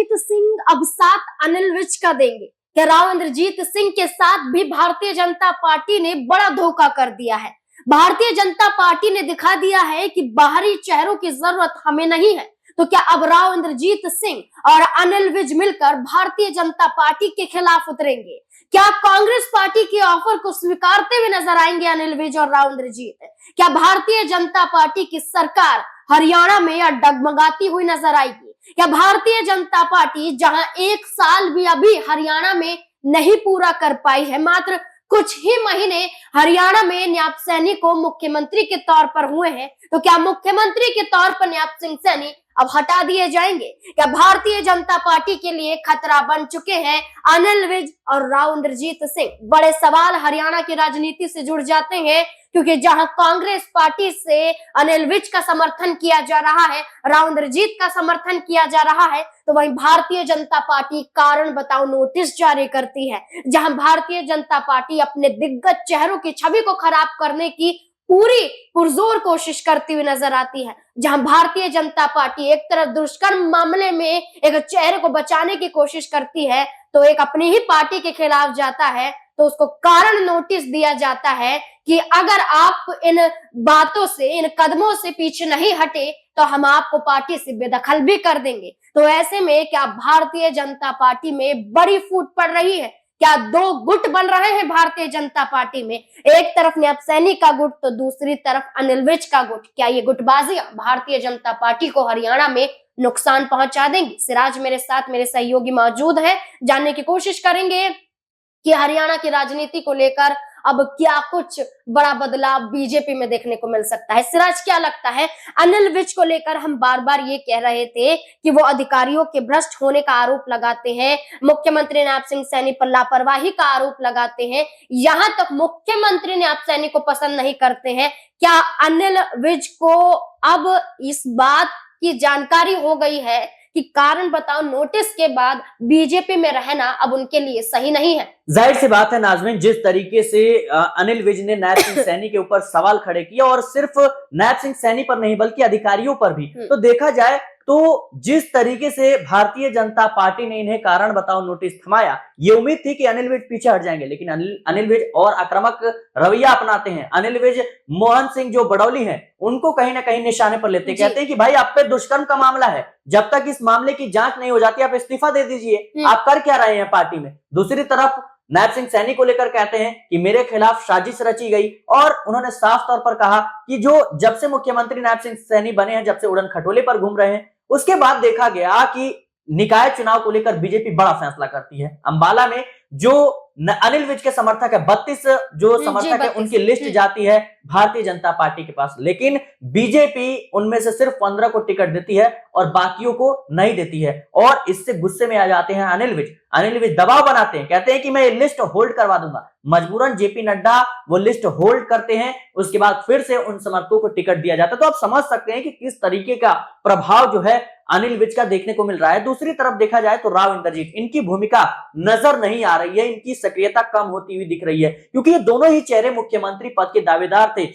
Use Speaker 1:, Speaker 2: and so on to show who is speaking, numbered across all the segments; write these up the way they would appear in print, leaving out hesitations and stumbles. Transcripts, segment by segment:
Speaker 1: इंद्रजीत सिंह अब साथ अनिल विज का देंगे? क्या राव इंद्रजीत सिंह के साथ भी भारतीय जनता पार्टी ने बड़ा धोखा कर दिया है? भारतीय जनता पार्टी ने दिखा दिया है कि बाहरी चेहरों की जरूरत हमें नहीं है। तो क्या अब राव इंद्रजीत सिंह और अनिल विज मिलकर भारतीय जनता पार्टी के खिलाफ उतरेंगे? क्या कांग्रेस पार्टी के ऑफर को स्वीकारते हुए नजर आएंगे अनिल विज और राव इंद्रजीत? क्या भारतीय जनता पार्टी की सरकार हरियाणा में या डगमगाती हुई नजर आएगी? क्या भारतीय जनता पार्टी जहां 1 साल भी अभी हरियाणा में नहीं पूरा कर पाई है, मात्र कुछ ही महीने हरियाणा में न्याप सैनी को मुख्यमंत्री के तौर पर हुए हैं, तो क्या मुख्यमंत्री के तौर पर न्याप सिंह सैनी अब हटा दिए जाएंगे? क्या भारतीय जनता पार्टी के लिए खतरा बन चुके हैं अनिल विज और राव इंद्रजीत सिंह? बड़े सवाल हरियाणा की राजनीति से जुड़ जाते हैं, क्योंकि जहां कांग्रेस पार्टी से अनिल विज का समर्थन किया जा रहा है, राव इंद्रजीत का समर्थन किया जा रहा है, तो वहीं भारतीय जनता पार्टी कारण बताओ नोटिस जारी करती है, जहां भारतीय जनता पार्टी अपने दिग्गज चेहरों की छवि को खराब करने की पूरी पुरजोर कोशिश करती हुई नजर आती है। जहां भारतीय जनता पार्टी एक तरफ दुष्कर्म मामले में एक चेहरे को बचाने की कोशिश करती है, तो एक अपनी ही पार्टी के खिलाफ जाता है तो उसको कारण नोटिस दिया जाता है कि अगर आप इन बातों से, इन कदमों से पीछे नहीं हटे तो हम आपको पार्टी से बेदखल भी कर देंगे। तो ऐसे में क्या भारतीय जनता पार्टी में बड़ी फूट पड़ रही है? क्या 2 गुट बन रहे हैं भारतीय जनता पार्टी में? एक तरफ न्याप सैनी का गुट तो दूसरी तरफ अनिल विज का गुट। क्या ये गुटबाजियां भारतीय जनता पार्टी को हरियाणा में नुकसान पहुंचा देंगी? सिराज मेरे साथ, मेरे सहयोगी मौजूद है, जानने की कोशिश करेंगे कि हरियाणा की राजनीति को लेकर अब क्या कुछ बड़ा बदलाव बीजेपी में देखने को मिल सकता है। सिराज, क्या लगता है? अनिल विज को लेकर हम बार बार ये कह रहे थे कि वो अधिकारियों के भ्रष्ट होने का आरोप लगाते हैं, मुख्यमंत्री न्याप सिंह सैनी पर लापरवाही का आरोप लगाते हैं, यहां तक मुख्यमंत्री न्याप सैनी को पसंद नहीं करते हैं। क्या अनिल विज को अब इस बात की जानकारी हो गई है कि कारण बताओ नोटिस के बाद बीजेपी में रहना अब उनके लिए सही नहीं है?
Speaker 2: जाहिर सी बात है नाज़मीन, जिस तरीके से अनिल विज ने न्याप सिंह सैनी के ऊपर सवाल खड़े किया, और सिर्फ न्याप सिंह सैनी पर नहीं बल्कि अधिकारियों पर भी, तो देखा जाए तो जिस तरीके से भारतीय जनता पार्टी ने इन्हें कारण बताओ नोटिस थमाया, ये उम्मीद थी कि अनिल विज पीछे हट जाएंगे, लेकिन अनिल विज और आक्रामक रवैया अपनाते हैं। अनिल विज मोहन सिंह जो बड़ौली हैं, उनको कहीं ना कहीं निशाने पर लेते, कहते हैं कि भाई आप पे दुष्कर्म का मामला है, जब तक इस मामले की जांच नहीं हो जाती आप इस्तीफा दे दीजिए, आप कर क्या रहे हैं पार्टी में। दूसरी तरफ न्याप सिंह सैनी को लेकर कहते हैं कि मेरे खिलाफ साजिश रची गई, और उन्होंने साफ तौर पर कहा कि जो जब से मुख्यमंत्री न्याप सिंह सैनी बने हैं, जब से उड़न खटोले पर घूम रहे हैं, उसके बाद देखा गया कि निकाय चुनाव को लेकर बीजेपी बड़ा फैसला करती है। अंबाला में जो अनिल विज के समर्थक है, 32 जो समर्थक है, उनकी लिस्ट जाती है भारतीय जनता पार्टी के पास, लेकिन बीजेपी उनमें से सिर्फ 15 को टिकट देती है और बाकियों को नहीं देती है, और इससे गुस्से में आ जाते हैं अनिल विज। अनिल विज दबाव बनाते हैं, कहते हैं कि मैं ये लिस्ट होल्ड करवा दूंगा। मजबूरन जेपी नड्डा वो लिस्ट होल्ड करते हैं, उसके बाद फिर से उन समर्थकों को टिकट दिया जाता है। तो आप समझ सकते हैं कि किस तरीके का प्रभाव जो है अनिल विज का देखने को मिल रहा है। दूसरी तरफ देखा जाए तो राव इंद्रजीत, इनकी भूमिका नजर नहीं आ रही है, इनकी सक्रियता कम होती हुई दिख रही है, क्योंकि ये दोनों ही चेहरे मुख्यमंत्री पद के दावेदार थे।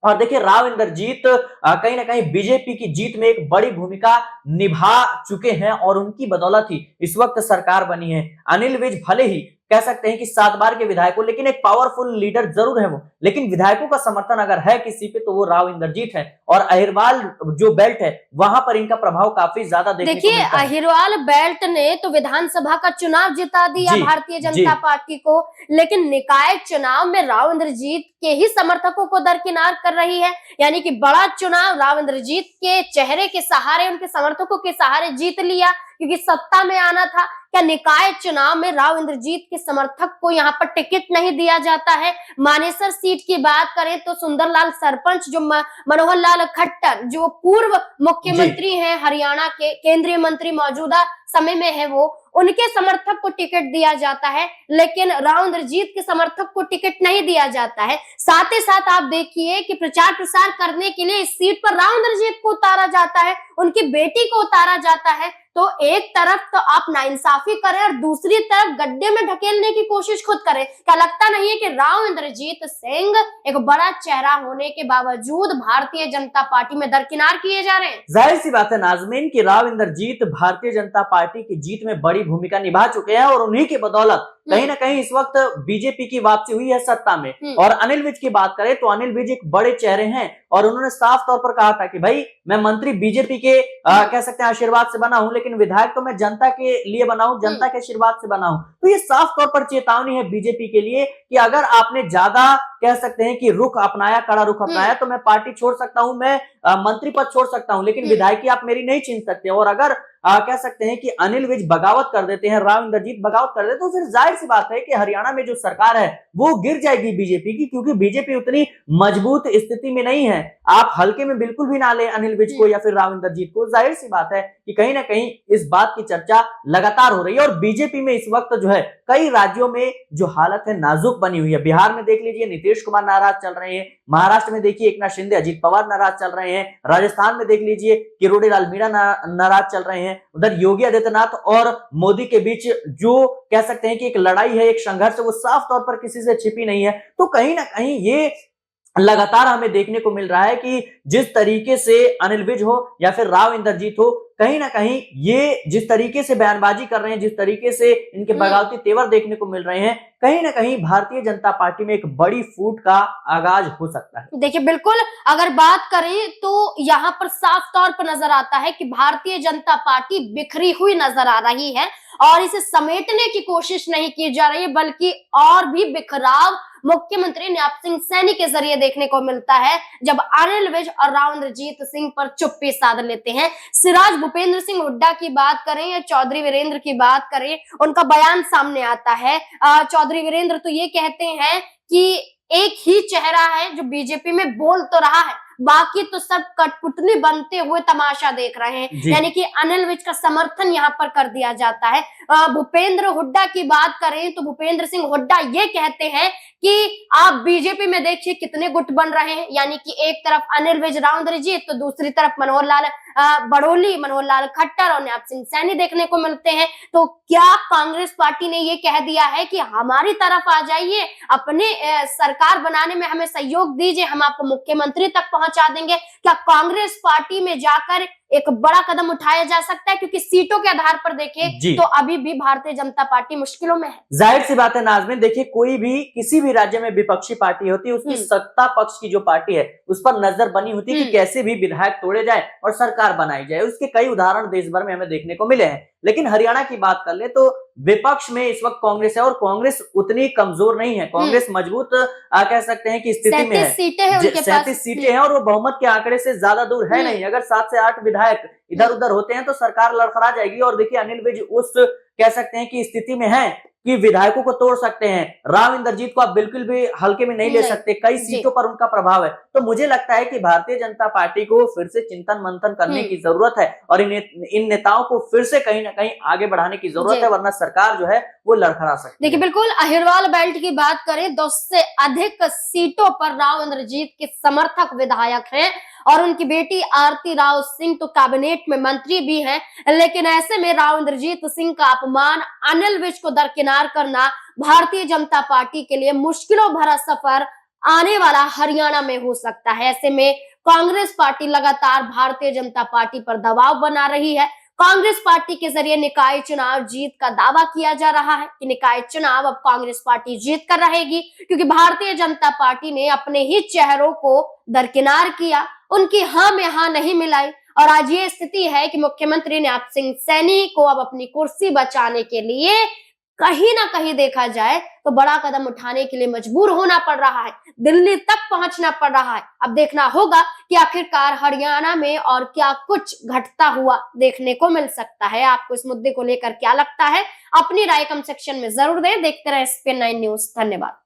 Speaker 2: और देखिए राव इंद्रजीत कहीं ना कहीं बीजेपी की जीत में एक बड़ी भूमिका निभा चुके हैं, और उनकी बदौलत ही इस वक्त सरकार बनी है। अनिल विज भले ही कह सकते हैं कि 7 बार के विधायक हो, लेकिन एक पावरफुल लीडर जरूर है वो, लेकिन विधायकों का समर्थन अगर है किसी पे तो वो राव इंद्रजीत है, और अहिरवाल जो बेल्ट है वहां पर इनका प्रभाव काफी ज्यादा देखने को मिलता है।
Speaker 1: देखिए अहिरवाल बेल्ट ने तो विधानसभा का चुनाव जिता दिया भारतीय जनता पार्टी को, लेकिन निकाय चुनाव में राव इंद्रजीत के ही समर्थकों को दरकिनार कर रही है। यानी कि बड़ा चुनाव राव इंद्रजीत के चेहरे के सहारे, उनके समर्थकों के सहारे जीत लिया, क्योंकि सत्ता में आना था। क्या निकाय चुनाव में राव इंद्रजीत के समर्थक को यहाँ पर टिकट नहीं दिया जाता है? मानेसर सीट की बात करें तो सुंदरलाल सरपंच, जो मनोहर लाल खट्टर, जो पूर्व मुख्यमंत्री हैं हरियाणा के, केंद्रीय मंत्री मौजूदा समय में है, वो उनके समर्थक को टिकट दिया जाता है, लेकिन राव इंद्रजीत के समर्थक को टिकट नहीं दिया जाता है। साथ ही साथ आप देखिए कि प्रचार प्रसार करने के लिए इस सीट पर राव इंद्रजीत को उतारा जाता है, उनकी बेटी को उतारा जाता है। तो एक तरफ तो आप नाइंसाफी करें और दूसरी तरफ गड्ढे में ढकेलने की कोशिश खुद करें। क्या लगता नहीं है कि राव इंद्रजीत सिंह एक बड़ा चेहरा होने के बावजूद भारतीय जनता पार्टी में दरकिनार किए जा रहे हैं?
Speaker 2: जाहिर सी बात है नाजमीन कि राव इंद्रजीत भारतीय जनता पार्टी की जीत में बड़ी भूमिका निभा चुके हैं और उन्हीं की बदौलत कहीं ना कहीं इस वक्त बीजेपी की वापसी हुई है सत्ता में। और अनिल विज की बात करें तो अनिल विज एक बड़े चेहरे हैं और उन्होंने साफ तौर पर कहा था कि भाई मैं मंत्री बीजेपी के कह सकते हैं आशीर्वाद से बना हूं, लेकिन विधायक तो मैं जनता के लिए बना हूं, जनता के आशीर्वाद से बना हूं। तो ये साफ तौर पर चेतावनी है बीजेपी के लिए कि अगर आपने ज्यादा कह सकते हैं कि रुख अपनाया, कड़ा रुख अपनाया, तो मैं पार्टी छोड़ सकता हूं, मैं मंत्री पद छोड़ सकता हूं, लेकिन विधायकी आप मेरी नहीं छीन सकते। और अगर कह सकते हैं कि अनिल विज बगावत कर देते हैं, राव इंद्रजीत बगावत कर देते, तो फिर जाहिर सी बात है कि हरियाणा में जो सरकार है वो गिर जाएगी बीजेपी की, क्योंकि बीजेपी उतनी मजबूत स्थिति में नहीं है। आप हल्के में बिल्कुल भी ना ले अनिल विज को या फिर राव इंद्रजीत को। जाहिर सी बात है कि कहीं ना कहीं इस बात की चर्चा लगातार हो रही है और बीजेपी में इस वक्त जो है कई राज्यों में जो हालत है नाजुक बनी हुई है। बिहार में देख लीजिए नीतीश कुमार नाराज चल रहे हैं, महाराष्ट्र में देखिए एकनाथ शिंदे, अजीत पवार नाराज चल रहे हैं, राजस्थान में देख लीजिए किरोड़ी लाल मीणा नाराज चल रहे हैं। उधर योगी आदित्यनाथ और मोदी के बीच जो कह सकते हैं कि एक लड़ाई है, एक संघर्ष, वो साफ तौर पर किसी से छिपी नहीं है। तो कहीं ना कहीं ये लगातार हमें देखने को मिल रहा है कि जिस तरीके से अनिल विज हो या फिर राव इंद्रजीत हो, कहीं ना कहीं ये जिस तरीके से बयानबाजी कर रहे हैं, जिस तरीके से इनके बगावती तेवर देखने को मिल रहे हैं, कहीं ना कहीं भारतीय जनता पार्टी में एक बड़ी फूट का आगाज हो सकता है।
Speaker 1: देखिए बिल्कुल, अगर बात करें तो यहाँ पर साफ तौर पर नजर आता है कि भारतीय जनता पार्टी बिखरी हुई नजर आ रही है और इसे समेटने की कोशिश नहीं की जा रही है, बल्कि और भी बिखराव मुख्यमंत्री नैप सिंह सैनी के जरिए देखने को मिलता है, जब अनिल विज और राव इंद्रजीत सिंह पर चुप्पी साध लेते हैं। सिराज भूपेंद्र सिंह हुड्डा की बात करें या चौधरी वीरेंद्र की बात करें, उनका बयान सामने आता है। चौधरी वीरेंद्र तो ये कहते हैं कि एक ही चेहरा है जो बीजेपी में बोल तो रहा है, बाकी तो सब कठपुतली बनते हुए तमाशा देख रहे हैं। यानी कि अनिल विज का समर्थन यहाँ पर कर दिया जाता है। भूपेंद्र हुड्डा की बात करें तो भूपेंद्र सिंह हुड्डा ये कहते हैं कि आप बीजेपी में देखिए कितने गुट बन रहे हैं, यानी कि एक तरफ अनिल विज, राव इंद्रजीत, तो दूसरी तरफ मनोहर लाल बड़ोली, मनोहर लाल खट्टर और नैप सिंह सैनी देखने को मिलते हैं। तो क्या कांग्रेस पार्टी ने ये कह दिया है कि हमारी तरफ आ जाइए, अपने सरकार बनाने में हमें सहयोग दीजिए, हम आपको मुख्यमंत्री तक पहुंचा देंगे? क्या कांग्रेस पार्टी में जाकर एक बड़ा कदम उठाया जा सकता है? क्योंकि सीटों के आधार पर देखें तो अभी भी भारतीय जनता पार्टी मुश्किलों में है।
Speaker 2: जाहिर सी बात है नाज़मीन, देखिए कोई भी किसी भी राज्य में विपक्षी पार्टी होती है, उसकी सत्ता पक्ष की जो पार्टी है उस पर नजर बनी होती है कि कैसे भी विधायक तोड़े जाए और सरकार बनाई जाए। उसके कई उदाहरण देश भर में हमें देखने को मिले हैं। लेकिन हरियाणा की बात कर ले तो विपक्ष में इस वक्त कांग्रेस है और कांग्रेस उतनी कमजोर नहीं है। कांग्रेस मजबूत कह सकते हैं कि स्थिति में है। 37 सीटें हैं और वो बहुमत के आंकड़े से ज्यादा दूर है नहीं। अगर 7 से 8 विधायक इधर उधर होते हैं तो सरकार लड़खड़ा जाएगी। और देखिए अनिल विज उस कह सकते हैं कि स्थिति में है कि विधायकों को तोड़ सकते हैं। राव इंद्रजीत को आप बिल्कुल भी हल्के में नहीं ले सकते, कई सीटों पर उनका प्रभाव है। तो मुझे लगता है कि भारतीय जनता पार्टी को फिर से चिंतन मंथन करने की जरूरत है और इन नेताओं को फिर से कहीं ना कहीं आगे बढ़ाने की जरूरत है, वरना सरकार जो है वो लड़खड़ा सकती है।
Speaker 1: देखिए बिल्कुल, अहिरवाल बेल्ट की बात करें 10 से अधिक सीटों पर राव इंद्रजीत के समर्थक विधायक हैं और उनकी बेटी आरती राव सिंह तो कैबिनेट में मंत्री भी हैं। लेकिन ऐसे में राव इंद्रजीत सिंह का अपमान, अनिल विज को दरकिनार करना भारतीय जनता पार्टी के लिए मुश्किलों भरा सफर आने वाला हरियाणा में हो सकता है। ऐसे में कांग्रेस पार्टी लगातार भारतीय जनता पार्टी पर दबाव बना रही है। कांग्रेस पार्टी के जरिए निकाय चुनाव जीत का दावा किया जा रहा है कि निकाय चुनाव अब कांग्रेस पार्टी जीत कर रहेगी, क्योंकि भारतीय जनता पार्टी ने अपने ही चेहरों को दरकिनार किया, उनकी हाँ में हाँ नहीं मिलाई। और आज ये स्थिति है कि मुख्यमंत्री नैप सिंह सैनी को अब अपनी कुर्सी बचाने के लिए कहीं ना कहीं देखा जाए तो बड़ा कदम उठाने के लिए मजबूर होना पड़ रहा है, दिल्ली तक पहुंचना पड़ रहा है। अब देखना होगा कि आखिरकार हरियाणा में और क्या कुछ घटता हुआ देखने को मिल सकता है। आपको इस मुद्दे को लेकर क्या लगता है? अपनी राय कमेंट सेक्शन में जरूर दें। देखते रहे SPN9 न्यूज। धन्यवाद।